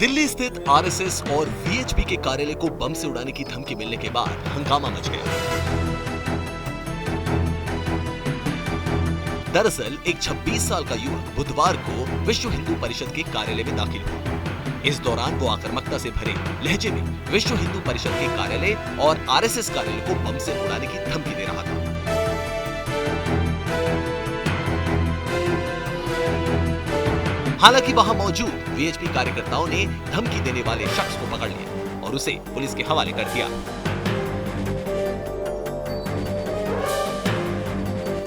दिल्ली स्थित आरएसएस और वीएचपी के कार्यालय को बम से उड़ाने की धमकी मिलने के बाद हंगामा मच गया। दरअसल एक 26 साल का युवक बुधवार को विश्व हिंदू परिषद के कार्यालय में दाखिल हुआ। इस दौरान वो आक्रामकता से भरे लहजे में विश्व हिंदू परिषद के कार्यालय और आरएसएस कार्यालय को बम से उड़ाने की धमकी दे रहा था। हालांकि वहां मौजूद वीएचपी कार्यकर्ताओं ने धमकी देने वाले शख्स को पकड़ लिया और उसे पुलिस के हवाले कर दिया।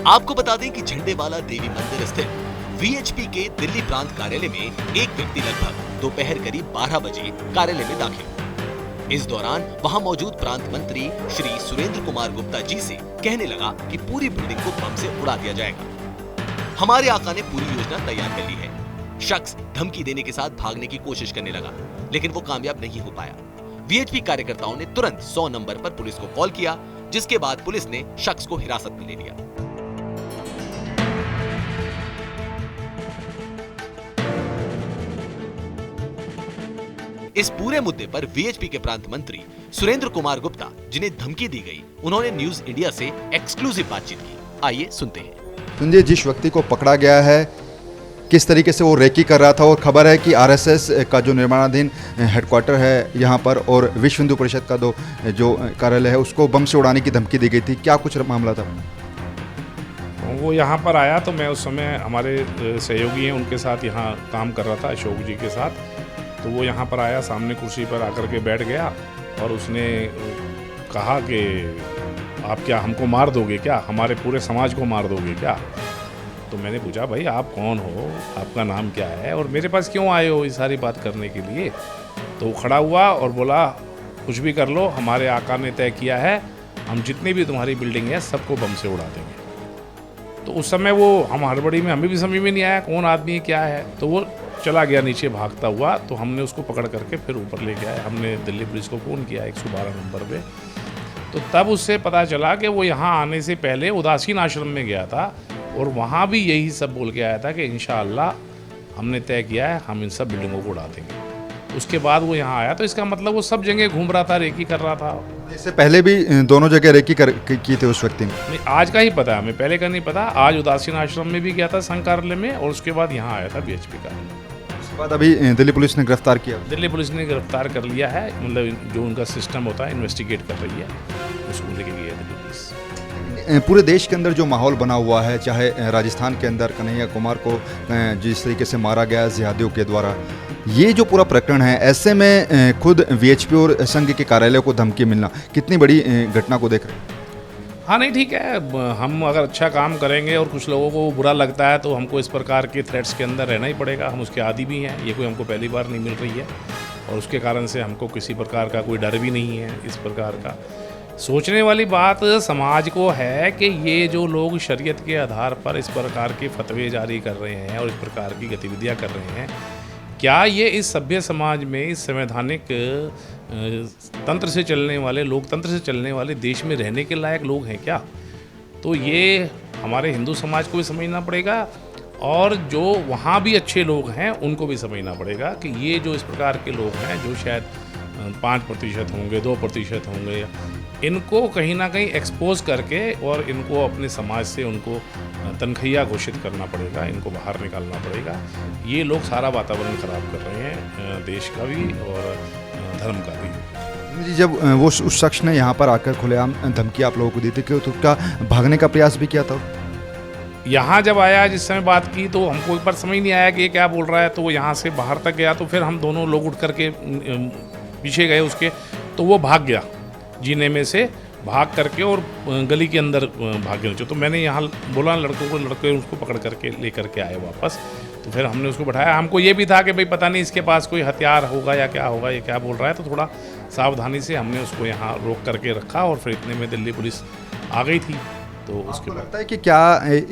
आपको बता दें कि झंडेवाला देवी मंदिर स्थित वीएचपी के दिल्ली प्रांत कार्यालय में एक व्यक्ति लगभग दोपहर करीब 12 बजे कार्यालय में दाखिल हुआ। इस दौरान वहां मौजूद प्रांत मंत्री श्री सुरेंद्र कुमार गुप्ता जी से कहने लगा कि पूरी बिल्डिंग को बम से उड़ा दिया जाएगा। हमारे आका ने पूरी योजना तैयार कर ली है। शख्स धमकी देने के साथ भागने की कोशिश करने लगा, लेकिन वो कामयाब नहीं हो पाया। वीएचपी कार्यकर्ताओं ने तुरंत 100 नंबर पर पुलिस को कॉल किया, जिसके बाद पुलिस ने शख्स को हिरासत में ले लिया। इस पूरे मुद्दे पर वीएचपी के प्रांत मंत्री सुरेंद्र कुमार गुप्ता, जिन्हें धमकी दी गई, उन्होंने न्यूज इंडिया से एक्सक्लूसिव बातचीत की। आइए सुनते हैं। संजय, जिस व्यक्ति को पकड़ा गया है, किस तरीके से वो रेकी कर रहा था, और खबर है कि आरएसएस का जो निर्माणाधीन हेडक्वार्टर है यहाँ पर और विश्व हिंदू परिषद का जो कार्यालय है उसको बम से उड़ाने की धमकी दी गई थी। क्या कुछ मामला था? वो यहाँ पर आया तो मैं उस समय हमारे सहयोगी हैं उनके साथ यहाँ काम कर रहा था, अशोक जी के साथ। तो वो यहाँ पर आया, सामने कुर्सी पर आकर के बैठ गया और उसने कहा कि आप क्या हमको मार दोगे क्या, हमारे पूरे समाज को मार दोगे क्या? तो मैंने पूछा, भाई आप कौन हो, आपका नाम क्या है और मेरे पास क्यों आए हो ये सारी बात करने के लिए? तो वो खड़ा हुआ और बोला, कुछ भी कर लो, हमारे आका ने तय किया है, हम जितनी भी तुम्हारी बिल्डिंग है सबको बम से उड़ा देंगे। तो उस समय वो हम हड़बड़ी में, हमें भी समझ में नहीं आया कौन आदमी है क्या है। तो वो चला गया नीचे भागता हुआ। तो हमने उसको पकड़ करके फिर ऊपर लेके आए। हमने दिल्ली पुलिस को फ़ोन किया 112 नंबर पे। तो तब उससे पता चला कि वो यहाँ आने से पहले उदासीन आश्रम में गया था और वहाँ भी यही सब बोल के आया था कि इंशाअल्लाह हमने तय किया है, हम इन सब बिल्डिंगों को उड़ा देंगे। उसके बाद वो यहाँ आया। तो इसका मतलब वो सब जगह घूम रहा था, रेकी कर रहा था। इससे पहले भी दोनों जगह रेकी की थे उस व्यक्ति ने? नहीं, आज का ही पता है, हमें पहले का नहीं पता। आज उदासीन आश्रम में भी गया था, संघ कार्यालय में, और उसके बाद यहाँ आया था वीएचपी का। उसके बाद अभी दिल्ली पुलिस ने गिरफ्तार किया? दिल्ली पुलिस ने गिरफ्तार कर लिया है, मतलब जो उनका सिस्टम होता है इन्वेस्टिगेट कर रही है, उसको लेके गई है दिल्ली पुलिस। पूरे देश के अंदर जो माहौल बना हुआ है, चाहे राजस्थान के अंदर कन्हैया कुमार को जिस तरीके से मारा गया जिहादियों के द्वारा, ये जो पूरा प्रकरण है, ऐसे में खुद वीएचपी और संघ के कार्यालय को धमकी मिलना कितनी बड़ी घटना को देख रहे हैं? हाँ, नहीं, ठीक है। हम अगर अच्छा काम करेंगे और कुछ लोगों को बुरा लगता है तो हमको इस प्रकार के थ्रेट्स के अंदर रहना ही पड़ेगा। हम उसके आदी भी हैं, ये कोई हमको पहली बार नहीं मिल रही है और उसके कारण से हमको किसी प्रकार का कोई डर भी नहीं है। इस प्रकार का सोचने वाली बात समाज को है कि ये जो लोग शरीयत के आधार पर इस प्रकार के फतवे जारी कर रहे हैं और इस प्रकार की गतिविधियां कर रहे हैं, क्या ये इस सभ्य समाज में, इस संवैधानिक तंत्र से चलने वाले, लोकतंत्र से चलने वाले देश में रहने के लायक लोग हैं क्या? तो ये हमारे हिंदू समाज को भी समझना पड़ेगा और जो वहाँ भी अच्छे लोग हैं उनको भी समझना पड़ेगा कि ये जो इस प्रकार के लोग हैं, जो शायद 5% होंगे, 2% होंगे, इनको कहीं ना कहीं एक्सपोज करके और इनको अपने समाज से उनको तनखैया घोषित करना पड़ेगा, इनको बाहर निकालना पड़ेगा। ये लोग सारा वातावरण खराब कर रहे हैं, देश का भी और धर्म का भी। जी, जब वो उस शख्स ने यहाँ पर आकर खुलेआम धमकी आप लोगों को दी थी, तो उसका भागने का प्रयास भी किया था? यहाँ जब आया, जिस समय बात की, तो हमको एक बार समझ नहीं आया कि ये क्या बोल रहा है। तो वो यहाँ से बाहर तक गया, तो फिर हम दोनों लोग उठ करके पीछे गए उसके, तो वो भाग गया, जीने में से भाग करके और गली के अंदर भाग गया। तो मैंने यहाँ बोला लड़कों को, लड़के उसको पकड़ करके ले करके आए वापस। तो फिर हमने उसको बैठाया। हमको ये भी था कि भाई पता नहीं इसके पास कोई हथियार होगा या क्या होगा, ये क्या बोल रहा है। तो थोड़ा सावधानी से हमने उसको यहाँ रोक करके रखा और फिर इतने में दिल्ली पुलिस आ गई थी। तो उसके बाद लगता है कि क्या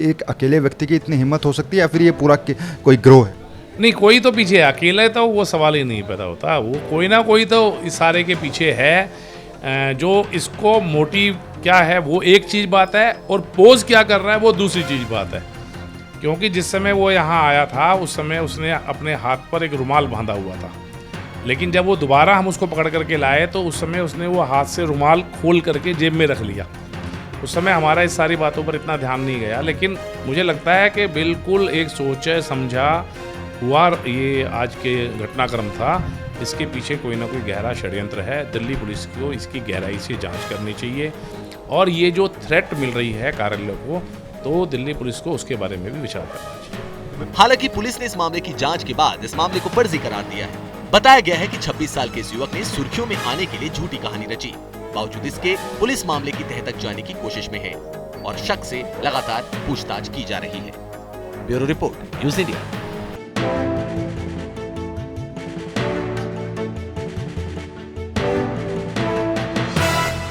एक अकेले व्यक्ति की इतनी हिम्मत हो सकती है या फिर ये पूरा कोई गिरोह है? नहीं, कोई तो पीछे है, अकेले तो वो सवाल ही नहीं पैदा होता। वो कोई ना कोई तो इस सारे के पीछे है। जो इसको मोटिव क्या है वो एक चीज़ बात है और पोज क्या कर रहा है वो दूसरी चीज़ बात है। क्योंकि जिस समय वो यहाँ आया था उस समय उसने अपने हाथ पर एक रुमाल बांधा हुआ था लेकिन जब वो दोबारा हम उसको पकड़ करके लाए तो उस समय उसने वो हाथ से रुमाल खोल करके जेब में रख लिया। उस समय हमारा इस सारी बातों पर इतना ध्यान नहीं गया, लेकिन मुझे लगता है कि बिल्कुल एक सोचा समझा हुआ ये आज के घटनाक्रम था। इसके पीछे कोई ना कोई गहरा षड्यंत्र है। दिल्ली पुलिस को इसकी गहराई से जांच करनी चाहिए और ये जो थ्रेट मिल रही है कार्यालय को, तो दिल्ली पुलिस को उसके बारे में भी विचार करना चाहिए। हालांकि पुलिस ने इस मामले की जांच के बाद इस मामले को फर्जी करार दिया है। बताया गया है कि 26 साल के इस युवक ने सुर्खियों में आने के लिए झूठी कहानी रची। बावजूद इसके पुलिस मामले की तह तक जाने की कोशिश में है और शक से लगातार पूछताछ की जा रही है। Bureau report, news India.